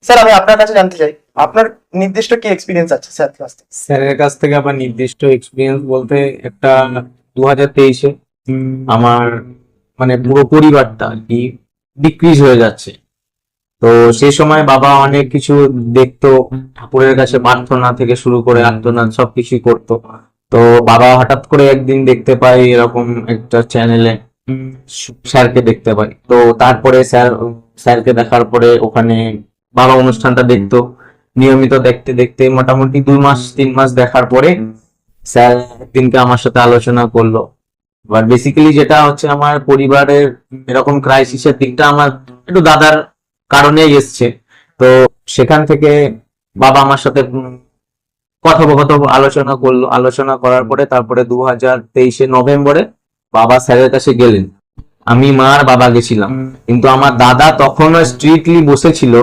Sir আমি আপনার কাছে জানতে চাই, আপনার নির্দিষ্ট কি এক্সপিরিয়েন্স আছে স্যার কাছ থেকে? স্যারের কাছ থেকে আবার নির্দিষ্ট এক্সপিরিয়েন্স বলতে একটা 2023-এ আমার মানে পুরো পরিবারটা আর কি ডিক্রিজ হয়ে যাচ্ছে। তো সেই সময় বাবা অনেক কিছু দেখতো, ঠাকুরের কাছে প্রার্থনা থেকে শুরু করে আর্তনাদ সবকিছু করতো। তো বাবা হঠাৎ করে একদিন দেখতে পাই এরকম একটা চ্যানেলে স্যারকে দেখতে পাই। তো তারপরে স্যারকে দেখার পরে ওখানে বাবা অনুষ্ঠানটা দেখতো। নিয়মিত দেখতে দেখতে মোটামুটি 2 মাস 3 মাস দেখার পরে স্যার একদিনকে আমার সাথে আলোচনা করলো। এবার বেসিক্যালি যেটা হচ্ছে আমার পরিবারের এরকম ক্রাইসিসের দিকটা আমার একটু দাদার কারণেই এসছে। তো সেখান থেকে বাবা আমার সাথে কথোপকথন আলোচনা করলো। আলোচনা করার পরে তারপরে 2023-এ নভেম্বরে বাবা স্যারের কাছে গেলেন। আমি মা আর বাবা গেছিলাম, কিন্তু আমার দাদা তখনও স্ট্রিক্টলি বসেছিল